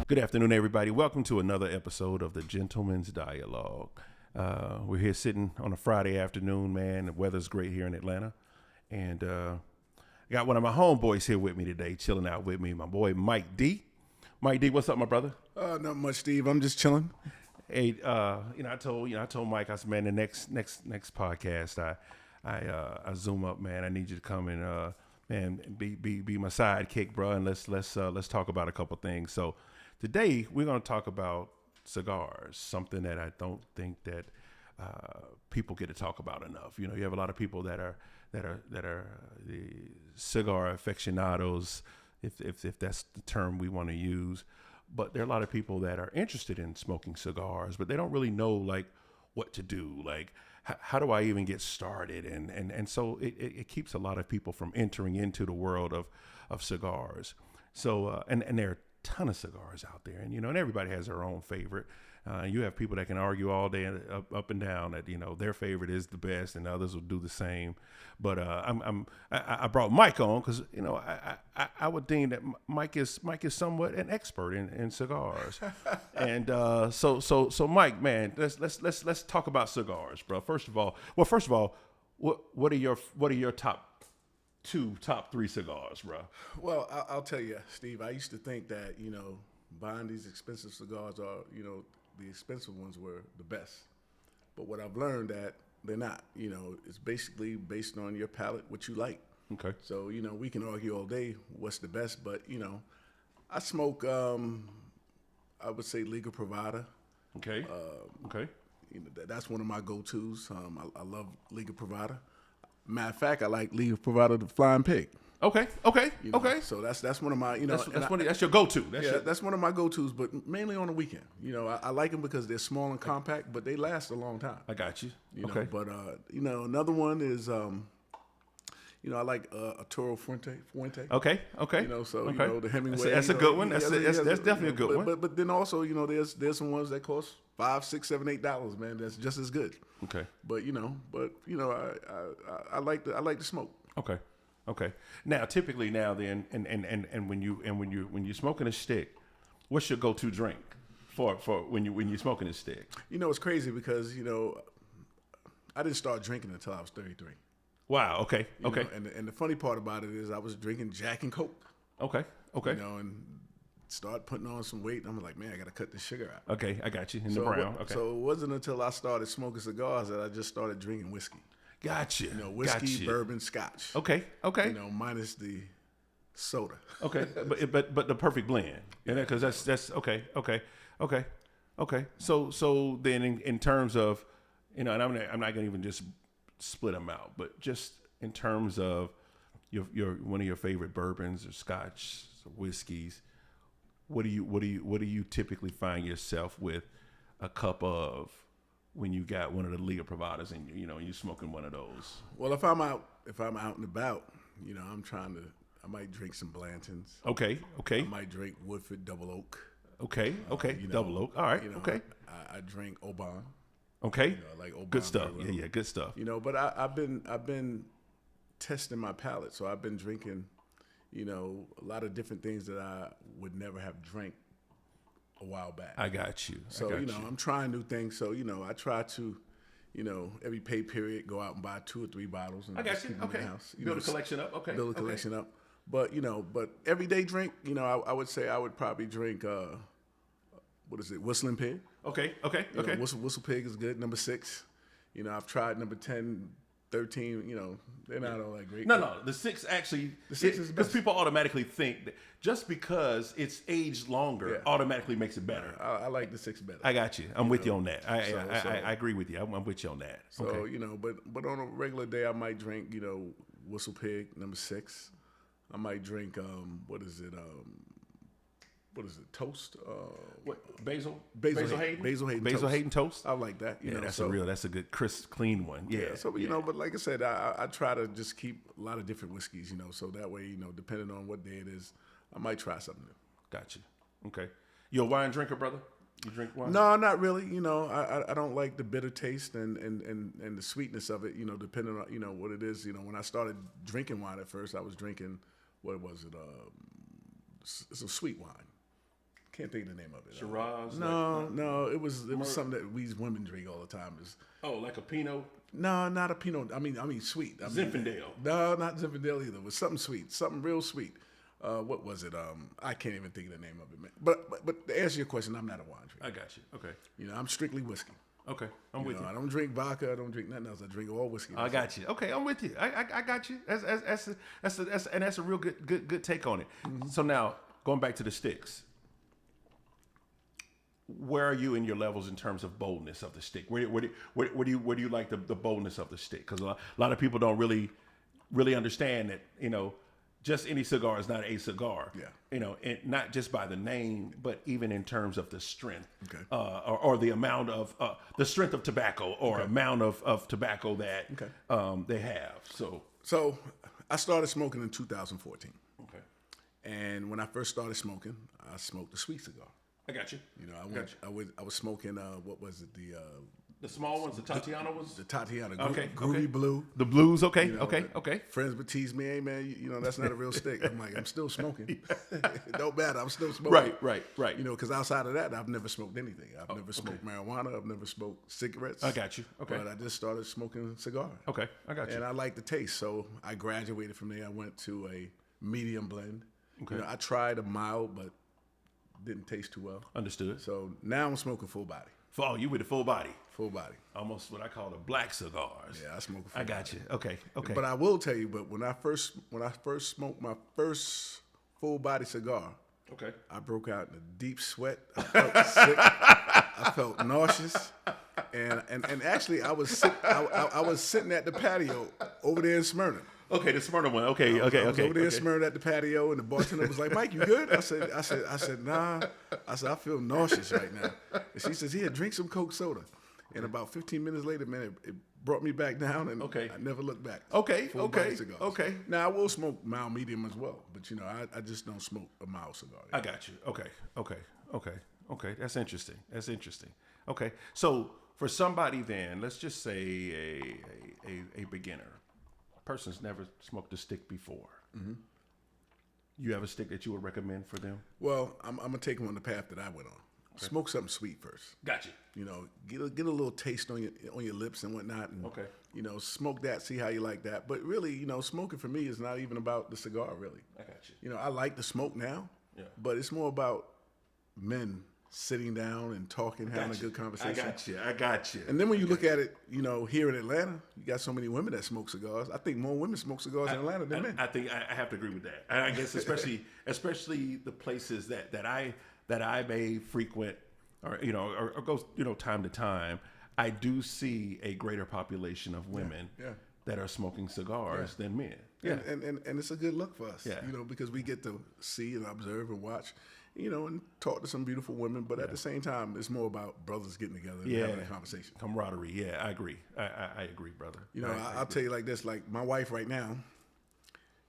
Good afternoon, everybody. Welcome to another episode of the Gentleman's Dialogue. We're here sitting on a Friday afternoon, man. The weather's great here in Atlanta. And I got one of my homeboys here with me today, chilling out with me, my boy Mike D. Mike D, what's up, my brother? Not much, Steve. I'm just chilling. Hey, I told Mike, I said, man, the next podcast, I zoom up, man. I need you to come and be my sidekick, bro, and let's talk about a couple things. So today we're gonna talk about cigars, something that I don't think that people get to talk about enough. You know, you have a lot of people that are the cigar aficionados, if that's the term we want to use. But there are a lot of people that are interested in smoking cigars, but they don't really know like what to do. Like, how do I even get started? And so it keeps a lot of people from entering into the world of cigars. So and there are a ton of cigars out there, and and everybody has their own favorite. You have people that can argue all day up and down that their favorite is the best, and others will do the same. But I brought Mike on because I would deem that Mike is somewhat an expert in cigars, and so Mike, man, let's talk about cigars, bro. First of all, what are your top three cigars, bro? Well, I'll tell you, Steve, I used to think that, buying these expensive cigars are, the expensive ones were the best. But what I've learned that they're not. It's basically based on your palate, what you like. Okay. So, we can argue all day what's the best, but, I smoke, I would say Liga Privada. Okay. Okay. That's one of my go-tos. I love Liga Privada. Matter of fact, I like Liga Privada, the Flying Pig. Okay. Okay. So that's one of my, that's your go-to. That's one of my go-tos, but mainly on the weekend. I like them because they're small and compact, but they last a long time. I got you. Okay. But another one is I like Arturo Fuente. Okay. The Hemingway. That's a good one. That's definitely a good one. But then also, there's some ones that cost $5, $6, $7, $8, man. That's just as good. Okay. But I like the smoke. Okay. Now, typically then, and when you're smoking a stick, what's your go-to drink for when you're smoking a stick? It's crazy because I didn't start drinking until I was 33. Wow. Okay. And the funny part about it is I was drinking Jack and Coke. Okay. And start putting on some weight. I'm like, man, I got to cut this sugar out. Okay, I got you. The brown. Okay. So it wasn't until I started smoking cigars that I just started drinking whiskey. Gotcha. Whiskey, bourbon, scotch. Okay. Minus the soda. Okay, but the perfect blend. Because that's okay. So then in terms of, and I'm not gonna even just split them out, but just in terms of your one of your favorite bourbons or scotch or whiskeys, what do you typically find yourself with a cup of when you got one of the Liga Privadas and you're smoking one of those? Well, if I'm out and about, I might drink some Blantons. Okay. I might drink Woodford Double Oak. Okay. Double Oak. All right. Okay. I drink Oban. Okay. I like Oban. Good stuff. Well. Yeah, good stuff. But I've been testing my palate, so I've been drinking, a lot of different things that I would never have drank a while back. I got you. So, I'm trying new things. So, I try to, every pay period, go out and buy 2 or 3 bottles. And I got you. keep them Okay. in the house. Build a collection up. Okay. Build a collection up. But, but everyday drink, I would say I would probably drink, Whistling Pig. Okay. Whistle Pig is good. Number 6. I've tried number 10, 13, they're not all that great. No, the 6 actually, the 6 is because best. people automatically think that just because it's aged longer automatically makes it better. I like the 6 better. I got you. I'm with you on that. I agree with you. I'm with you on that. So, okay. But on a regular day, I might drink, Whistle Pig, number 6. I might drink, what is it, toast? Basil Hayden? Basil Hayden toast? I like that. That's a good, crisp, clean one. Yeah. So, but like I said, I try to just keep a lot of different whiskeys, so that way, depending on what day it is, I might try something new. Gotcha. Okay. You a wine drinker, brother? You drink wine? No, not really. I don't like the bitter taste and the sweetness of it, depending on, what it is. When I started drinking wine at first, I was drinking, what was it? It's a sweet wine. Can't think of the name of it. Shiraz? No. It was something that we women drink all the time. Like a Pinot? No, not a Pinot. I mean sweet. Zinfandel. No, not Zinfandel either. It was something sweet, something real sweet. What was it? I can't even think of the name of it, man. But to answer your question, I'm not a wine drinker. I got you. Okay. I'm strictly whiskey. Okay, I'm with you. I don't drink vodka. I don't drink nothing else. I drink all whiskey. I got you. Okay, I'm with you. I got you. That's a real good take on it. Mm-hmm. So now going back to the sticks, where are you in your levels in terms of boldness of the stick? Where do you like the boldness of the stick? Because a lot of people don't really understand that just any cigar is not a cigar. Yeah. And not just by the name, but even in terms of the strength, okay. or the amount of the strength of tobacco, or amount of tobacco that they have. So I started smoking in 2014. Okay. And when I first started smoking, I smoked a sweet cigar. I got you. I was smoking what was it, the small ones, the Tatiana ones? The Tatiana. Okay. Groovy Blue. The blues, okay. Okay. Friends would tease me, hey man, that's not a real stick. I'm like, I'm still smoking. It don't matter, I'm still smoking. Right. Because outside of that, I've never smoked anything. I've never smoked marijuana. I've never smoked cigarettes. I got you. Okay. But I just started smoking cigars. Okay, I got you. And I like the taste, so I graduated from there. I went to a medium blend. Okay. I tried a mild, but didn't taste too well. Understood. So now I'm smoking full body. You with the full body? Full body. Almost what I call the black cigars. Yeah, I smoke a full I got you. Okay. But I will tell you, when I first smoked my first full body cigar, okay, I broke out in a deep sweat. I felt sick. I felt nauseous. And actually I was sitting at the patio over there in Smyrna. Okay, the Smyrna one. Okay. I was over there in Smyrna at the patio, and the bartender was like, "Mike, you good?" I said, "Nah." I said, "I feel nauseous right now." And she says, "Here, drink some Coke soda." And about 15 minutes later, man, it brought me back down, and I never looked back. Okay. Now I will smoke mild medium as well, but I just don't smoke a mild cigar. I got you. Okay. That's interesting. Okay, so for somebody then, let's just say a beginner. Person's never smoked a stick before. Mm-hmm. You have a stick that you would recommend for them? Well, I'm gonna take them on the path that I went on. Okay. Smoke something sweet first. Got you. Get a little taste on your lips and whatnot, and smoke that. See how you like that. But really, smoking for me is not even about the cigar. Really, I got you. I like to smoke now, but it's more about men sitting down and talking, having a good conversation. I got you. And then when you look at it, here in Atlanta, you got so many women that smoke cigars. I think more women smoke cigars in Atlanta than men. I think I have to agree with that. I guess especially the places that I may frequent or go time to time, I do see a greater population of women that are smoking cigars than men. Yeah. And it's a good look for us. Yeah. Because we get to see and observe and watch. And talk to some beautiful women, but at the same time, it's more about brothers getting together and having a conversation. Camaraderie, yeah, I agree. I agree, brother. I'll tell you like this, like my wife right now,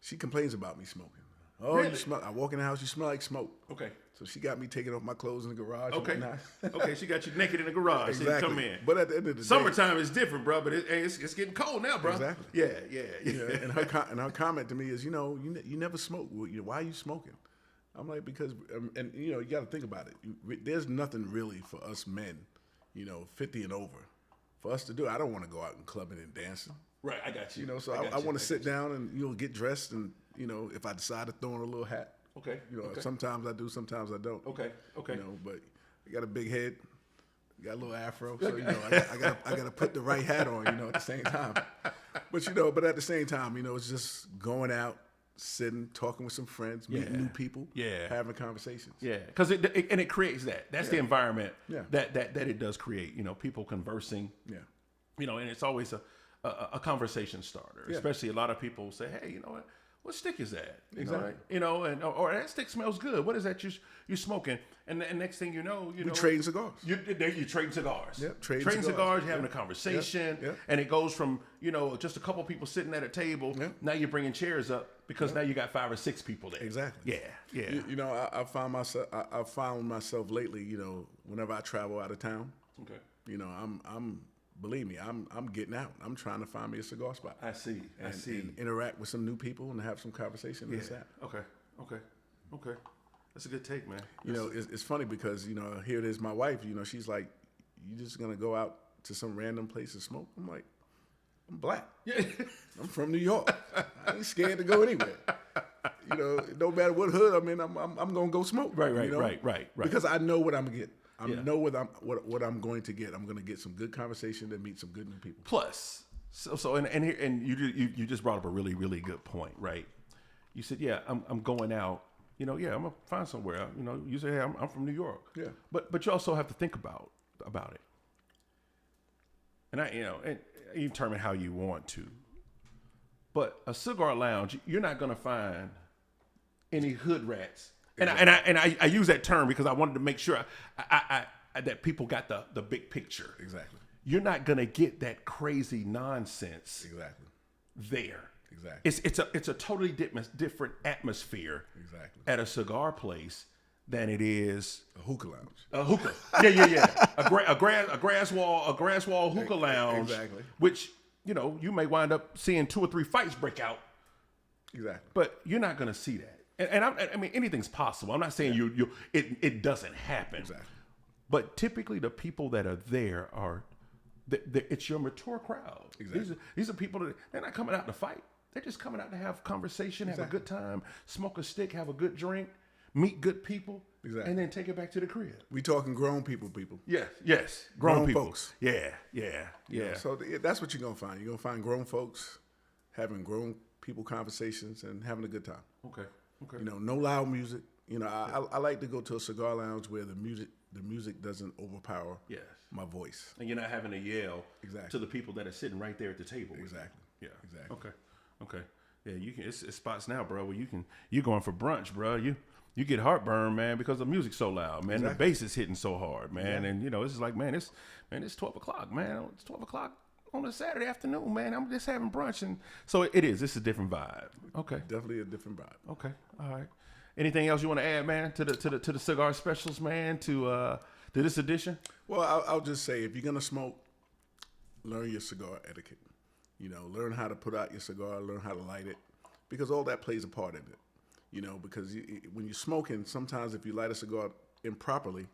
she complains about me smoking. Oh, really? You smell. I walk in the house, you smell like smoke. Okay. So she got me taking off my clothes in the garage. Okay. Okay, she got you naked in the garage. Exactly. So you come in. But at the end of the summertime is different, bro. But it's getting cold now, bro. Exactly. Yeah. And her comment to me is, you never smoke. Why are you smoking? I'm like, because, and you got to think about it. There's nothing really for us men, 50 and over, for us to do. I don't want to go out and clubbing and dancing. Right, I got you. So I want to sit down and get dressed, and if I decide to throw on a little hat. Okay. Sometimes I do, sometimes I don't. Okay. But I got a big head, got a little afro, so I got to put the right hat on, at the same time. But at the same time, it's just going out, sitting, talking with some friends, meeting new people, having conversations. Yeah, because it creates that. That's the environment that it does create. People conversing. Yeah. And it's always a conversation starter. Especially a lot of people say, "Hey, what stick is that?" Exactly. Or that stick smells good. What is that you're smoking? And next thing you know, we trading cigars. You're trading cigars. Yep, trading cigars. You're having a conversation, and it goes from just a couple people sitting at a table. Yep. Now you're bringing chairs up because now you got 5 or 6 people there. Exactly. Yeah. I found myself lately. Whenever I travel out of town. Okay. I'm believe me, I'm getting out. I'm trying to find me a cigar spot. I see. And interact with some new people and have some conversation. Yeah. That's that. Okay. That's a good take, man. You know, it's funny because, you know, here it is, my wife, you know, she's like, you just going to go out to some random place and smoke? I'm like, I'm black. Yeah. I'm from New York. I ain't scared to go anywhere. You know, no matter what hood I'm in, I'm going to go smoke. Right, you know? right. Because I know what I'm going to get. I Yeah. know what I'm going to get. I'm going to get some good conversation and meet some good new people. Plus, and you just brought up a really, really good point, right? You said, yeah, I'm going out. You know, yeah, I'm gonna find somewhere. You know, you say, hey, I'm from New York. Yeah. But you also have to think about it. And and you determine how you want to. But a cigar lounge, you're not gonna find any hood rats. Exactly. I use that term because I wanted to make sure I that people got the big picture. Exactly. You're not gonna get that crazy nonsense. Exactly. There. Exactly. It's a totally different atmosphere. Exactly. At a cigar place than it is a hookah lounge. A hookah. Yeah. A grass wall hookah lounge. Exactly. Which, you know, you may wind up seeing 2 or 3 fights break out. Exactly. But you're not going to see that. And I mean, anything's possible. I'm not saying it doesn't happen. Exactly. But typically the people that are there are, it's your mature crowd. Exactly. These are people that, they're not coming out to fight. They're just coming out to have conversation, have a good time, smoke a stick, have a good drink, meet good people, and then take it back to the crib. We talking grown people. Yes. Grown people. Folks. Yeah. You know, so that's what you're going to find. You're going to find grown folks having grown people conversations and having a good time. Okay. You know, no loud music. You know, I like to go to a cigar lounge where the music doesn't overpower my voice. And you're not having to yell Exactly. to the people that are sitting right there at the table. Exactly. Yeah. Exactly. Okay. Yeah, you can. It's spots now, bro, where you're going for brunch, bro. You get heartburn, man, because the music's so loud, man. Exactly. The bass is hitting so hard, man. Yeah. And you know, it's like, man, it's 12 o'clock, man. It's 12 o'clock on a Saturday afternoon, man. I'm just having brunch, and so it is. It's a different vibe. Okay. Definitely a different vibe. Okay. All right. Anything else you want to add, man, to the cigar specials, man, to this edition? Well, I'll just say, if you're gonna smoke, learn your cigar etiquette. You know, learn how to put out your cigar, learn how to light it, because all that plays a part in it. You know, because when you're smoking, sometimes if you light a cigar improperly,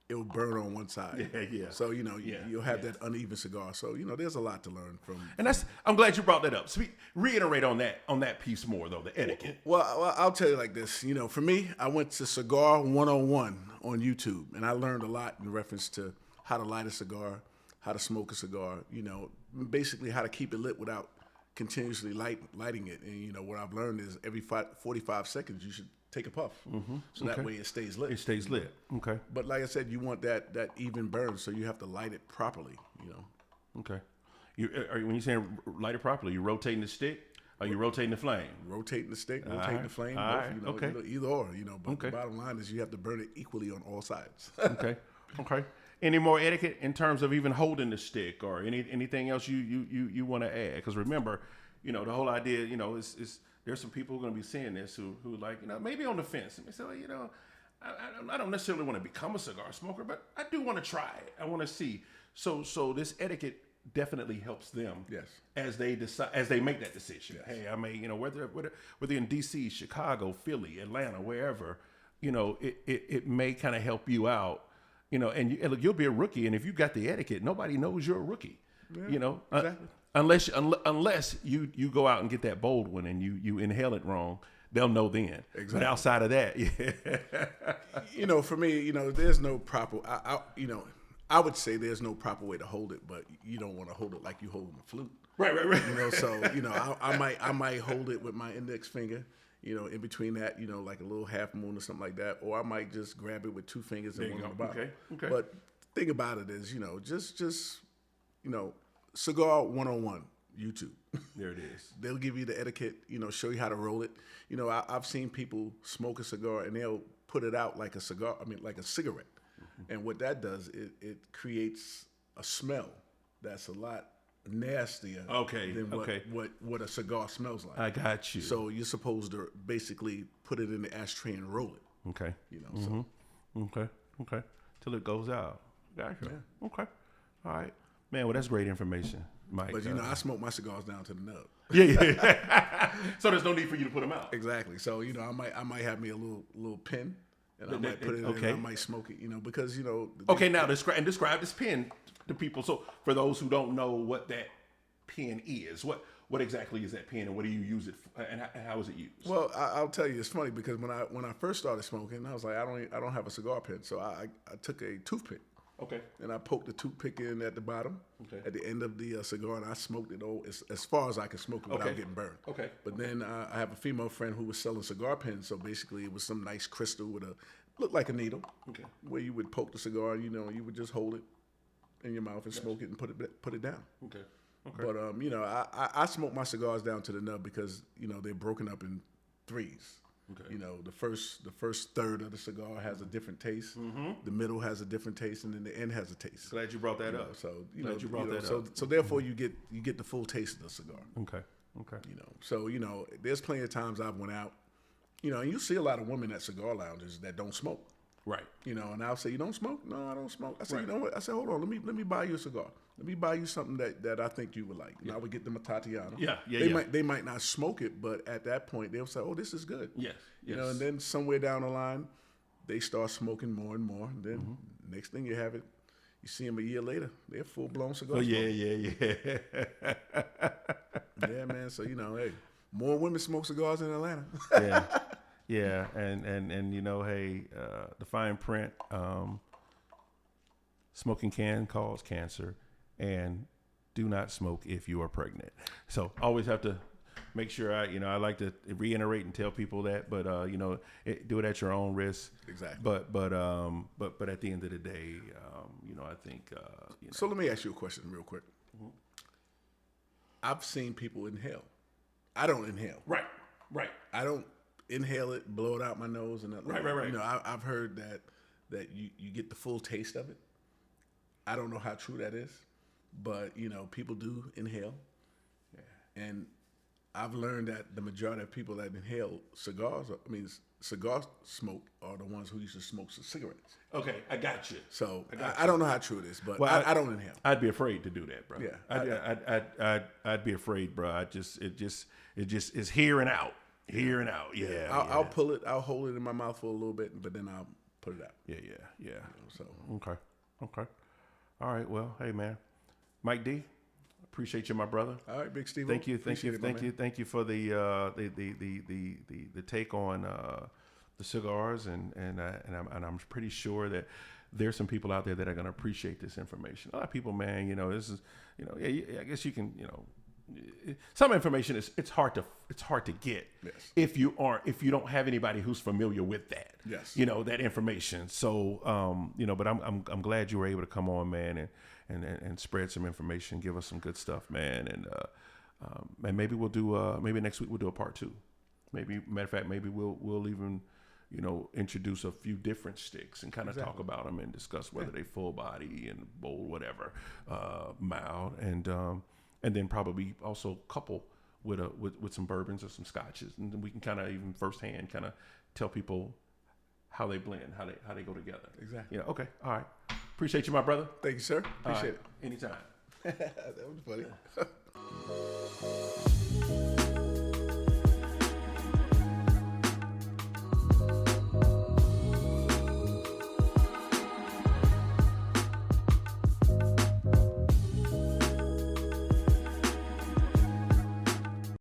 it will burn on one side. Yeah. So, you know, you'll have that uneven cigar. So, you know, there's a lot to learn from. And I'm glad you brought that up. So reiterate on that piece more, though, the etiquette. Well, I'll tell you like this. You know, for me, I went to Cigar 101 on YouTube, and I learned a lot in reference to how to light a cigar, how to smoke a cigar, you know, basically how to keep it lit without continuously lighting it. And, you know, what I've learned is every 45 seconds you should take a puff. Mm-hmm. So that way it stays lit. It stays lit. Okay. But like I said, you want that even burn, so you have to light it properly, you know. Okay. When you saying light it properly, you rotating the stick? Are you rotating the flame? Rotating the stick, rotating the flame, both, right. you know, Okay. Either or, you know. But the bottom line is you have to burn it equally on all sides. Okay. Any more etiquette in terms of even holding the stick or anything else you want to add? Because remember, you know, the whole idea, you know, is there's some people who are going to be seeing this who like, you know, maybe on the fence. And they say, well, you know, I don't necessarily want to become a cigar smoker, but I do want to try it. I want to see. So this etiquette definitely helps them. Yes. As they decide, as they make that decision. Yes. Hey, I may, you know, whether in DC, Chicago, Philly, Atlanta, wherever, you know, it may kind of help you out. You know, and look, you'll be a rookie, and if you got the etiquette, nobody knows you're a rookie. Yeah, you know, exactly. Unless you go out and get that bold one and you inhale it wrong, they'll know then. Exactly. But outside of that, you know, for me, you know, there's no proper. I would say there's no proper way to hold it, but you don't want to hold it like you holding a flute. Right. You know, so you know, I might hold it with my index finger. You know, in between that, you know, like a little half moon or something like that, or I might just grab it with 2 fingers and one on the bottom. Okay. But the thing about it is, you know, just you know, Cigar 101 YouTube. There it is. They'll give you the etiquette, you know, show you how to roll it. You know, I've seen people smoke a cigar and they'll put it out like a cigar. I mean, like a cigarette. Mm-hmm. And what that does, it creates a smell that's a lot nastier than what a cigar smells like. I got you. So you're supposed to basically put it in the ashtray and roll it. Okay. You know. Mm-hmm. So. Okay. Till it goes out. Gotcha. Yeah. Okay. All right. Man, well, that's great information, Mike. But you know, I smoke my cigars down to the nub. Yeah. So there's no need for you to put them out. Exactly. So you know, I might have me a little pin. and I might put it in, and I might smoke it, you know, because you know. Okay, now describe this pen to people. So for those who don't know what that pen is, what exactly is that pen, and what do you use it for, and how is it used? Well, I'll tell you, it's funny because when I first started smoking, I was like, I don't have a cigar pen, so I took a toothpick. Okay. And I poked the toothpick in at the bottom, at the end of the cigar, and I smoked it all as far as I could smoke it without getting burned. Okay. But then I have a female friend who was selling cigar pens, so basically it was some nice crystal with looked like a needle, where you would poke the cigar, you know, you would just hold it in your mouth and smoke it and put it down. Okay. But you know, I smoke my cigars down to the nub because you know they're broken up in threes. Okay. You know, the first third of the cigar has a different taste. Mm-hmm. The middle has a different taste, and then the end has a taste. Glad you brought that up. So so therefore you get the full taste of the cigar. Okay. You know, so you know, there's plenty of times I've went out, you know, and you see a lot of women at cigar lounges that don't smoke. Right. You know, and I'll say, you don't smoke? No, I don't smoke. I said, you know what? I said, hold on, let me buy you a cigar. Let me buy you something that I think you would like. And I would get them a Tatiana. They might not smoke it, but at that point they'll say, oh, this is good. Yes. You know, and then somewhere down the line, they start smoking more and more. And then next thing you have it, you see them a year later, they're full blown cigar smokers. Yeah, man. So you know, hey, more women smoke cigars in Atlanta. Yeah, and you know, hey, the fine print, smoking can cause cancer, and do not smoke if you are pregnant. So always have to make sure I like to reiterate and tell people that, but you know, do it at your own risk. Exactly. But at the end of the day, you know, I think. You know. So let me ask you a question real quick. Mm-hmm. I've seen people inhale. I don't inhale. Right. I don't inhale it, blow it out my nose, and right. You know, I've heard that you get the full taste of it. I don't know how true that is, but you know, people do inhale, and I've learned that the majority of people that inhale cigar smoke are the ones who used to smoke cigarettes. Okay, I got you. So I don't know how true it is, but I don't inhale. I'd be afraid to do that, bro. Yeah, I'd be afraid, bro. It just is here and out. Here and out, I'll pull it. I'll hold it in my mouth for a little bit, but then I'll put it out. Yeah. You know, so Okay. All right. Well, hey, man, Mike D, appreciate you, my brother. All right, Big Steve. Thank you for the take on the cigars, and I'm pretty sure that there's some people out there that are going to appreciate this information. A lot of people, man, you know, this is, you know, I guess you can, you know. Some information it's hard to get if you don't have anybody who's familiar with that. Yes. You know, that information. So you know, but I'm glad you were able to come on, man, and spread some information, give us some good stuff, man, and maybe we'll do maybe next week we'll do a part 2. Maybe matter of fact, maybe we'll even, you know, introduce a few different sticks and kind of talk about them and discuss whether they full body and bold, whatever, mild, and then probably also couple with some bourbons or some scotches, and then we can kind of even firsthand kind of tell people how they blend, how they go together. Exactly. Yeah. Okay. All right. Appreciate you, my brother. Thank you, sir. Appreciate it. Anytime. That was funny.